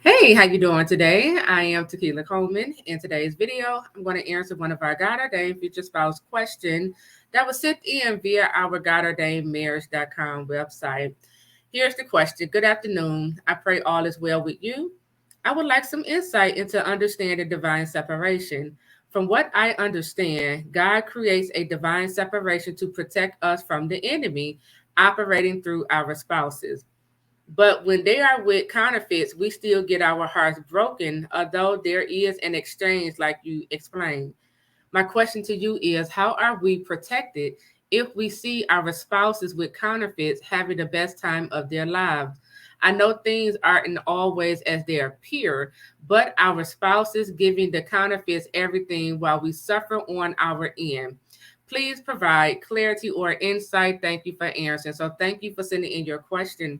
Hey, how you doing today? I am Tequila Coleman. In today's video, I'm going to answer one of our God ordained future spouse question that was sent in via our GodOrdainedMarriage.com website. Here's the question. Good afternoon. I pray all is well with you. I would like some insight into understanding divine separation. From what I understand, God creates a divine separation to protect us from the enemy operating through our spouses. But when they are with counterfeits, we still get our hearts broken, although there is an exchange, like you explained. My question to you is, how are we protected if we see our spouses with counterfeits having the best time of their lives? I know things aren't always as they appear, but our spouses giving the counterfeits everything while we suffer on our end. Please provide clarity or insight. Thank you for answering. So, thank you for sending in your question.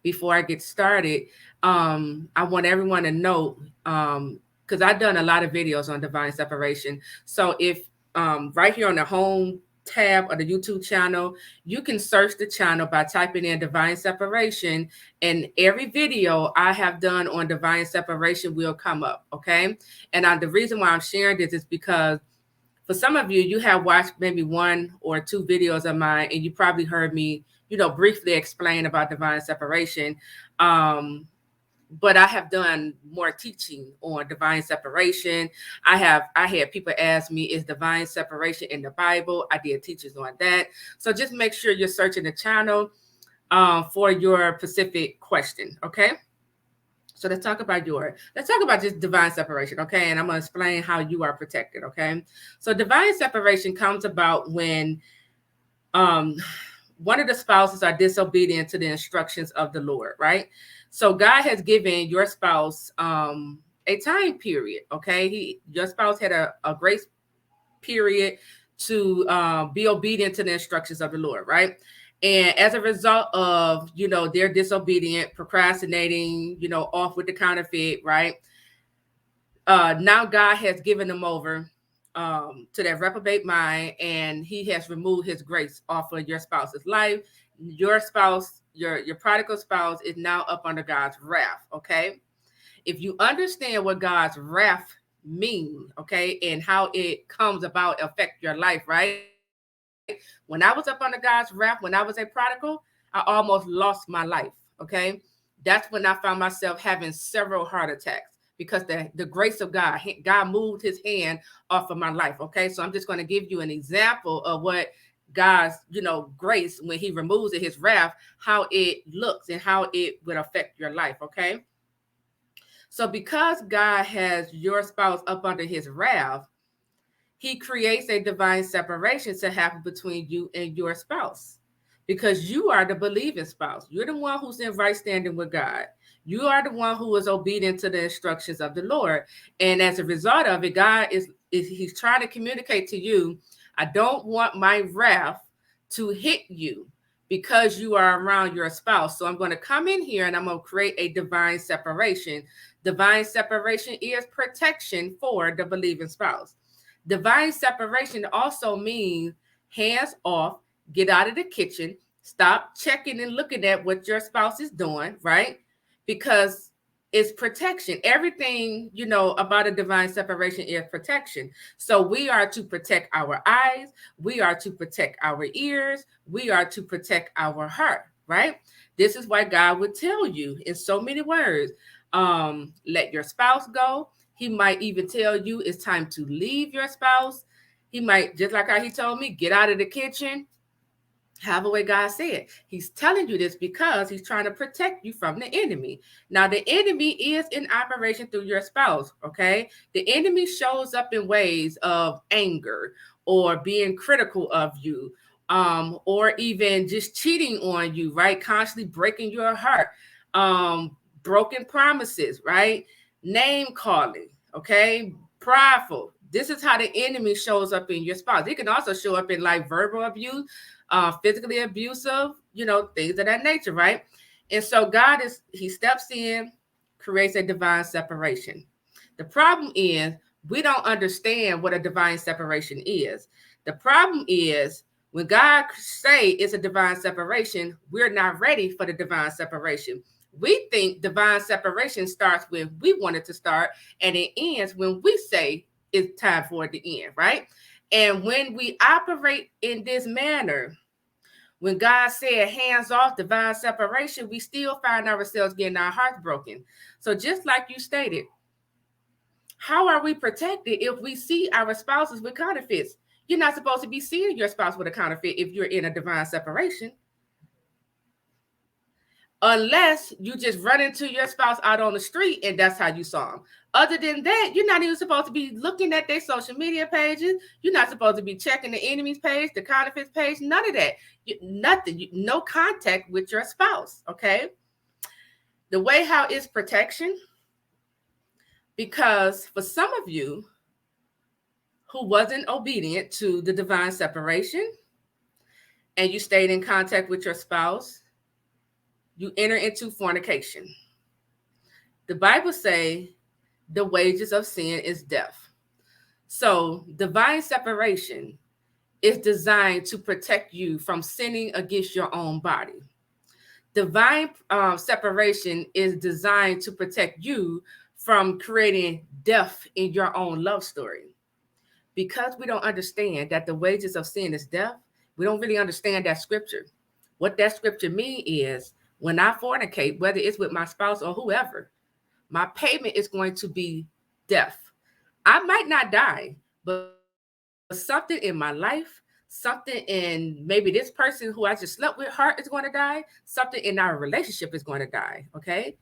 Before I get started, I want everyone to know, because I've done a lot of videos on divine separation. So if right here on the home tab of the YouTube channel, you can search the channel by typing in divine separation, and every video I have done on divine separation will come up. Okay. And the reason why I'm sharing this is because for some of you, you have watched maybe one or two videos of mine, and you probably heard me, briefly explain about divine separation. Um, but I have done more teaching on divine separation. I had people ask me, is divine separation in the Bible? I did teachers on that. So just make sure you're searching the channel for your specific question. Okay. So let's talk about just divine separation, okay? And I'm gonna explain how you are protected, okay? So divine separation comes about when um one of the spouses are disobedient to the instructions of the Lord, right? So God has given your spouse a time period, okay? Your spouse had a grace period to be obedient to the instructions of the Lord, right? And as a result of, their disobedient, procrastinating, off with the counterfeit, right? Now God has given them over to that reprobate mind, and he has removed his grace off of your spouse's life. Your spouse, your prodigal spouse is now up under God's wrath, okay? If you understand what God's wrath mean, okay, and how it comes about affect your life, right? When I was up under God's wrath, when I was a prodigal, I almost lost my life, okay? That's when I found myself having several heart attacks because the grace of God moved his hand off of my life, okay? So I'm just going to give you an example of what God's, grace, when he removes it, his wrath, how it looks and how it would affect your life, okay? So because God has your spouse up under his wrath, he creates a divine separation to happen between you and your spouse because you are the believing spouse. You're the one who's in right standing with God. You are the one who is obedient to the instructions of the Lord. And as a result of it, God is he's trying to communicate to you, I don't want my wrath to hit you because you are around your spouse. So I'm going to come in here and I'm going to create a divine separation. Divine separation is protection for the believing spouse. Divine separation also means hands off, get out of the kitchen, stop checking and looking at what your spouse is doing, right? Because it's protection. Everything, about a divine separation is protection. So we are to protect our eyes, we are to protect our ears, we are to protect our heart, right? This is why God would tell you in so many words, let your spouse go. He might even tell you it's time to leave your spouse. He might, just like how he told me, get out of the kitchen. However way God said. He's telling you this because he's trying to protect you from the enemy. Now, the enemy is in operation through your spouse, okay? The enemy shows up in ways of anger or being critical of you, or even just cheating on you, right? Constantly breaking your heart, broken promises, right? Name calling, okay? Prideful. This is how the enemy shows up in your spouse. It can also show up in like verbal abuse, physically abusive, things of that nature, right? And so he steps in, creates a divine separation. The problem is we don't understand what a divine separation is. The problem is when God say it's a divine separation, we're not ready for the divine separation. We think divine separation starts when we want it to start, and it ends when we say it's time for it to end, right? And when we operate in this manner, when God said hands off divine separation, we still find ourselves getting our hearts broken. So just like you stated, how are we protected if we see our spouses with counterfeits? You're not supposed to be seeing your spouse with a counterfeit if you're in a divine separation, unless you just run into your spouse out on the street and that's how you saw them. Other than that, you're not even supposed to be looking at their social media pages. You're not supposed to be checking the enemy's page, the counterfeits page, none of that. Nothing, no contact with your spouse, okay? The way how it's protection, because for some of you who wasn't obedient to the divine separation and you stayed in contact with your spouse, you enter into fornication. The Bible say the wages of sin is death. So divine separation is designed to protect you from sinning against your own body. Divine separation is designed to protect you from creating death in your own love story. Because we don't understand that the wages of sin is death, we don't really understand that scripture. What that scripture means is when I fornicate, whether it's with my spouse or whoever, my payment is going to be death. I might not die, but something in my life, something in maybe this person who I just slept with, heart is going to die. Something in our relationship is going to die. Okay.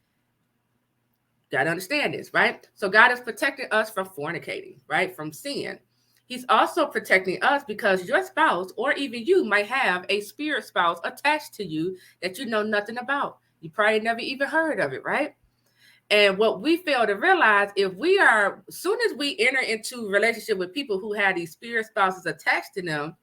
Got to understand this, right? So God is protecting us from fornicating, right? From sin. He's also protecting us because your spouse or even you might have a spirit spouse attached to you that you know nothing about. You probably never even heard of it, right? And what we fail to realize, if we are, as soon as we enter into relationship with people who have these spirit spouses attached to them,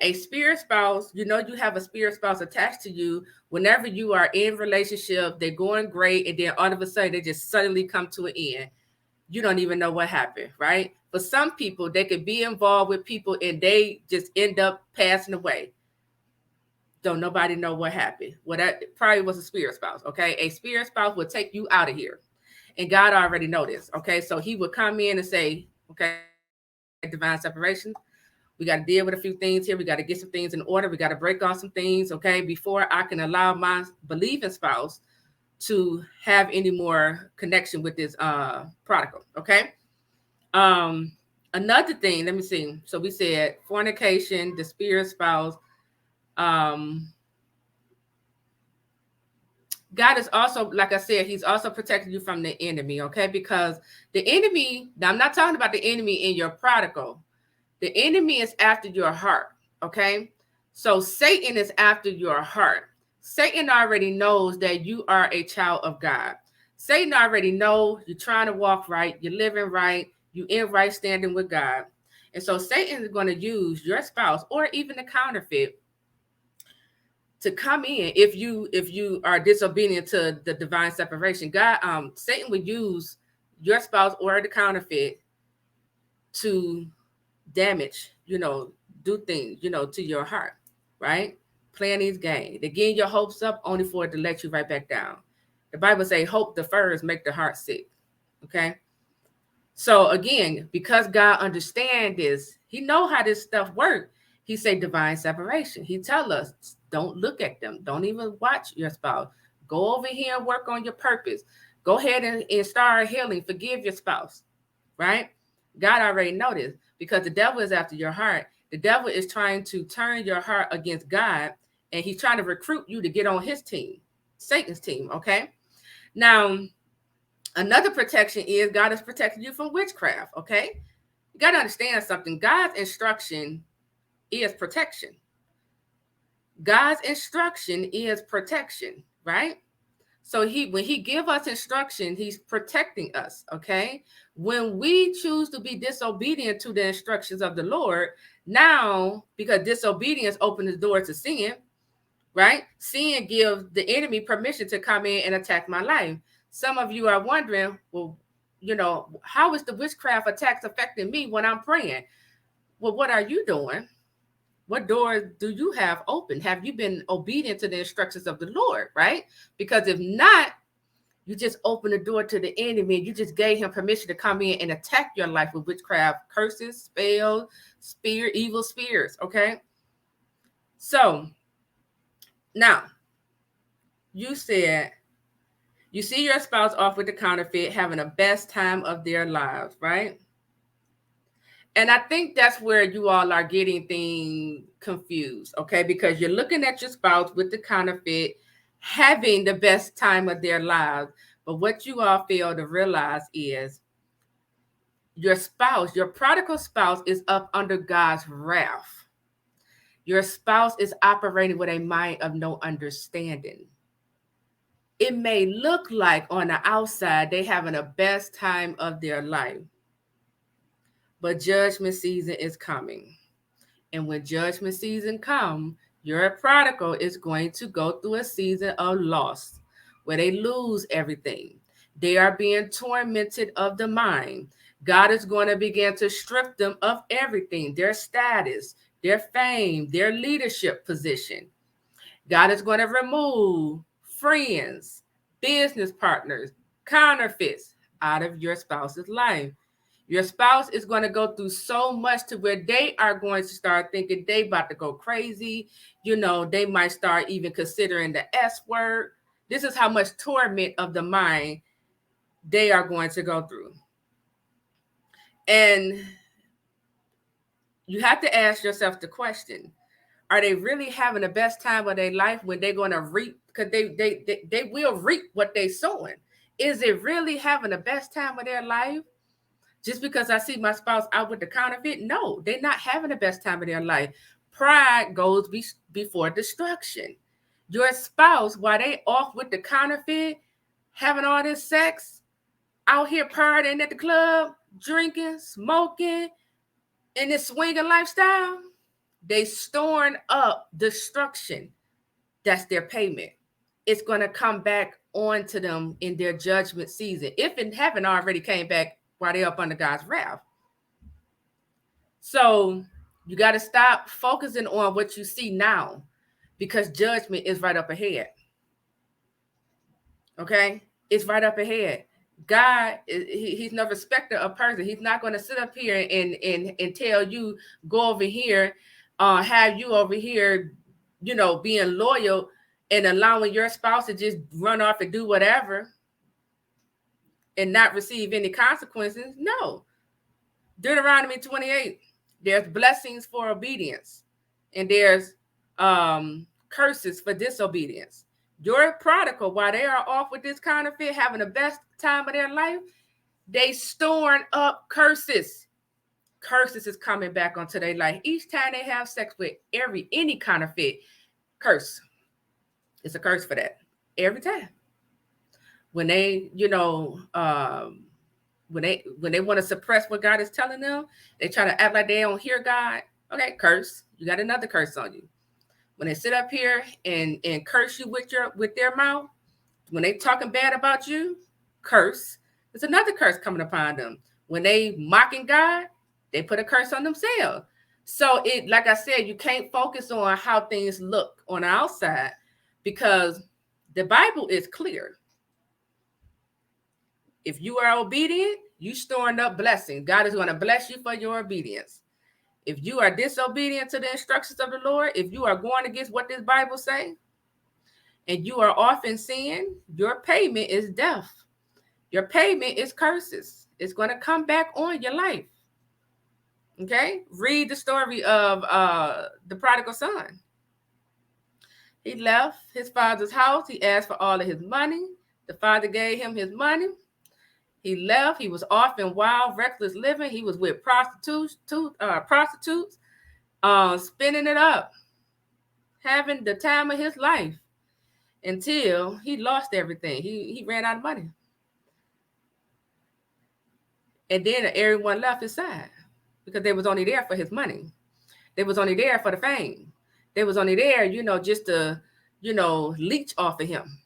a spirit spouse, you know, you have a spirit spouse attached to you. Whenever you are in relationship, they're going great, and then all of a sudden they just suddenly come to an end. You don't even know what happened, right? For some people, they could be involved with people and they just end up passing away. Don't nobody know what happened. Well, that probably was a spirit spouse, okay? A spirit spouse will take you out of here. And God already know this, okay? So he would come in and say, okay, divine separation. We got to deal with a few things here. We got to get some things in order. We got to break off some things, okay, before I can allow my believing spouse to have any more connection with this prodigal, okay? Another thing, let me see. So we said fornication, the spirit spouse. Um, God is also, like I said, he's also protecting you from the enemy, okay? Because the enemy, now I'm not talking about the enemy in your prodigal. The enemy is after your heart, okay? So Satan is after your heart. Satan already knows that you are a child of God. Satan already knows you're trying to walk right, you're living right, you're in right standing with God. And so Satan is going to use your spouse or even the counterfeit to come in if you are disobedient to the divine separation. God, Satan would use your spouse or the counterfeit to damage, do things, to your heart, right? Playing these games. They getting your hopes up only for it to let you right back down. The Bible say hope defers make the heart sick. Okay. So again, because God understands this, he know how this stuff works. He say divine separation. He tell us, don't look at them. Don't even watch your spouse. Go over here and work on your purpose. Go ahead and start healing. Forgive your spouse, right? God already know this because the devil is after your heart. The devil is trying to turn your heart against God, and he's trying to recruit you to get on his team, Satan's team, okay? Now, another protection is God is protecting you from witchcraft, okay? You got to understand something. God's instruction is protection. God's instruction is protection, right? So when he give us instruction, he's protecting us, okay? When we choose to be disobedient to the instructions of the Lord, now, because disobedience opens the door to sin, right? Sin gives the enemy permission to come in and attack my life. Some of you are wondering, well, how is the witchcraft attacks affecting me when I'm praying? Well, what are you doing? What doors do you have open? Have you been obedient to the instructions of the Lord, right? Because if not, you just open the door to the enemy. You just gave him permission to come in and attack your life with witchcraft, curses, spells, evil spirits. Okay. So now you said you see your spouse off with the counterfeit, having the best time of their lives, right? And I think that's where you all are getting things confused, okay? Because you're looking at your spouse with the counterfeit, having the best time of their lives. But what you all fail to realize is your spouse, your prodigal spouse, is up under God's wrath. Your spouse is operating with a mind of no understanding. It may look like on the outside they having the best time of their life, but judgment season is coming. And when judgment season comes, your prodigal is going to go through a season of loss where they lose everything. They are being tormented of the mind. God is going to begin to strip them of everything, their status, their fame, their leadership position. God is going to remove friends, business partners, counterfeits out of your spouse's life. Your spouse is going to go through so much to where they are going to start thinking they about to go crazy. They might start even considering the S word. This is how much torment of the mind they are going to go through. And you have to ask yourself the question, are they really having the best time of their life when they're going to reap? Because they will reap what they're sowing. Is it really having the best time of their life? Just because I see my spouse out with the counterfeit? No, they're not having the best time of their life. Pride goes before destruction. Your spouse, while they off with the counterfeit, having all this sex, out here partying at the club, drinking, smoking, in this swinging lifestyle, they storing up destruction. That's their payment. It's going to come back onto them in their judgment season, if it haven't already came back while they're up under God's wrath. So you got to stop focusing on what you see now, because judgment is right up ahead. Okay? It's right up ahead. God, he's no respecter of person. He's not going to sit up here and tell you, go over here, have you over here, being loyal and allowing your spouse to just run off and do whatever and not receive any consequences. No. Deuteronomy 28, there's blessings for obedience, and there's curses for disobedience. Your prodigal, while they are off with this counterfeit, having the best time of their life, they storing up curses. Curses is coming back onto their life. Each time they have sex with any counterfeit, curse. It's a curse for that. Every time. When they, when they want to suppress what God is telling them, they try to act like they don't hear God. Okay, curse. You got another curse on you. When they sit up here and curse you with their mouth, when they talking bad about you, curse. There's another curse coming upon them. When they mocking God, they put a curse on themselves. So it, like I said, you can't focus on how things look on the outside, because the Bible is clear. If you are obedient, you storing up blessings. God is going to bless you for your obedience. If you are disobedient to the instructions of the Lord, if you are going against what this Bible say, and you are off in sin, your payment is death. Your payment is curses. It's going to come back on your life. Okay? Read the story of the prodigal son. He left his father's house. He asked for all of his money. The father gave him his money. He left. He was off in wild, reckless living. He was with prostitutes, spinning it up, having the time of his life, until he lost everything. He ran out of money. And then everyone left his side, because they was only there for his money. They was only there for the fame. They was only there, just to, leech off of him.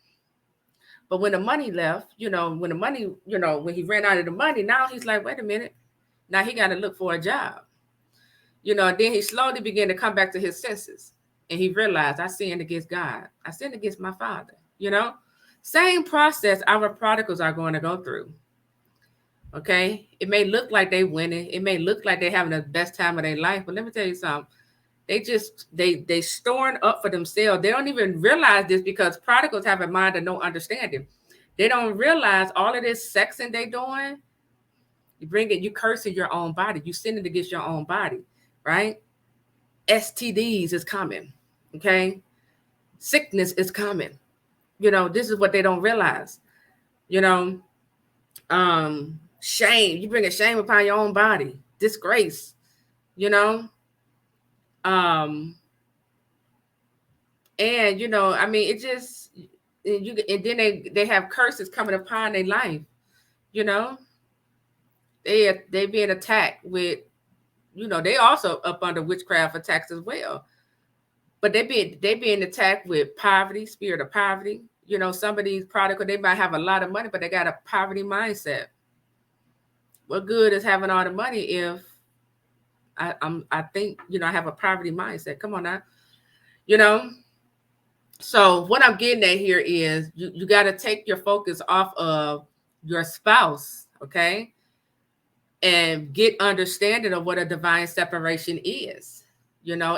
But when the money left, when he ran out of the money, now he's like, wait a minute. Now he got to look for a job. Then he slowly began to come back to his senses. And he realized, I sinned against God. I sinned against my father. Same process our prodigals are going to go through. Okay. It may look like they winning. It may look like they're having the best time of their life. But let me tell you something. They storing up for themselves. They don't even realize this because prodigals have a mind of no understanding. They don't realize all of this sexing they doing. You cursing your own body. You sinning against your own body, right? STDs is coming. Okay. Sickness is coming. This is what they don't realize. You know, Shame. You bring a shame upon your own body. Disgrace. You know. Um, and I mean, it just and then they have curses coming upon their life. You know, they being attacked with. They also up under witchcraft attacks as well. But they being attacked with poverty, spirit of poverty. Some of these prodigal, they might have a lot of money, but they got a poverty mindset. What good is having all the money if I think I have a poverty mindset? Come on now, you know. So what I'm getting at here is you got to take your focus off of your spouse, okay, and get understanding of what a divine separation is.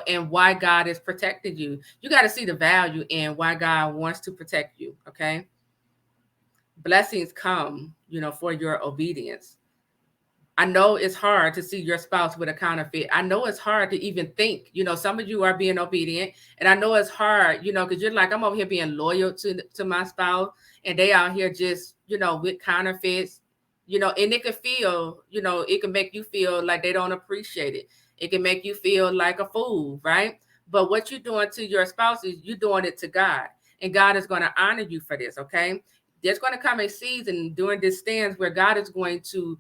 And why God is protecting you. You got to see the value in why God wants to protect you, okay? Blessings come, for your obedience. I know it's hard to see your spouse with a counterfeit. I know it's hard to even think, some of you are being obedient. And I know it's hard, because you're like, I'm over here being loyal to my spouse. And they out here just, with counterfeits, and it can feel, it can make you feel like they don't appreciate it. It can make you feel like a fool, right? But what you're doing to your spouse is you're doing it to God. And God is going to honor you for this, okay? There's going to come a season during this stands where God is going to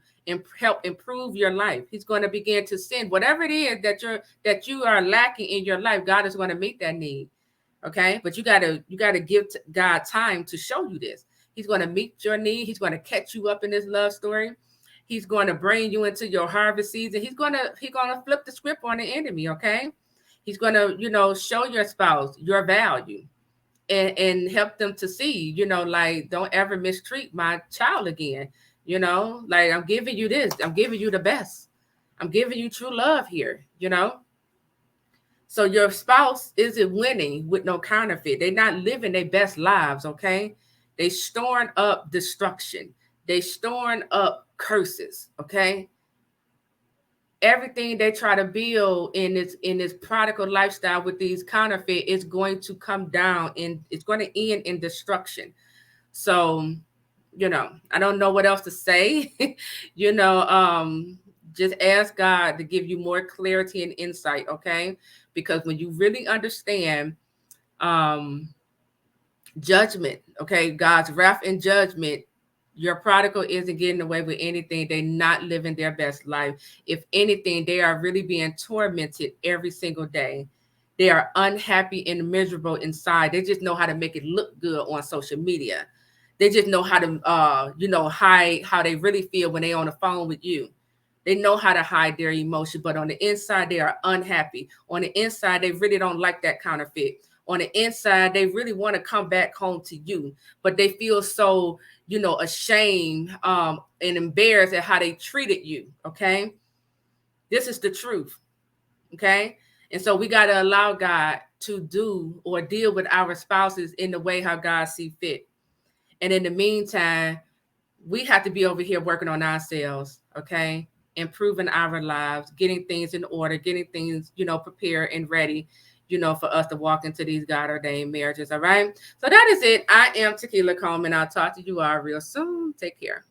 help improve your life. He's going to begin to send whatever it is that you are lacking in your life. God is going to meet that need. Okay. But you got to give God time to show you this. He's going to meet your need. He's going to catch you up in this love story. He's going to bring you into your harvest season. He's going to flip the script on the enemy. Okay. He's going to, show your spouse your value. And help them to see, like, don't ever mistreat my child again. Like, I'm giving you this. I'm giving you the best. I'm giving you true love here, So your spouse isn't winning with no counterfeit. They're not living their best lives, okay? They storing up destruction. They storing up curses, okay? Everything they try to build in this prodigal lifestyle with these counterfeit is going to come down and it's going to end in destruction. So, I don't know what else to say. Just ask God to give you more clarity and insight, okay? Because when you really understand judgment, okay, God's wrath and judgment, your prodigal isn't getting away with anything. They're not living their best life. If anything, they are really being tormented every single day. They are unhappy and miserable inside. They just know how to make it look good on social media. They just know how to, hide how they really feel when they're on the phone with you. They know how to hide their emotion, but on the inside, they are unhappy. On the inside, they really don't like that counterfeit. On the inside, they really want to come back home to you, but they feel so, ashamed and embarrassed at how they treated you. Okay. This is the truth. Okay. And so we got to allow God to do or deal with our spouses in the way how God see fit. And in the meantime, we have to be over here working on ourselves. Okay. Improving our lives, getting things in order, getting things, prepared and ready, for us to walk into these God-ordained marriages. All right. So that is it. I am Tequila Coleman. I'll talk to you all real soon. Take care.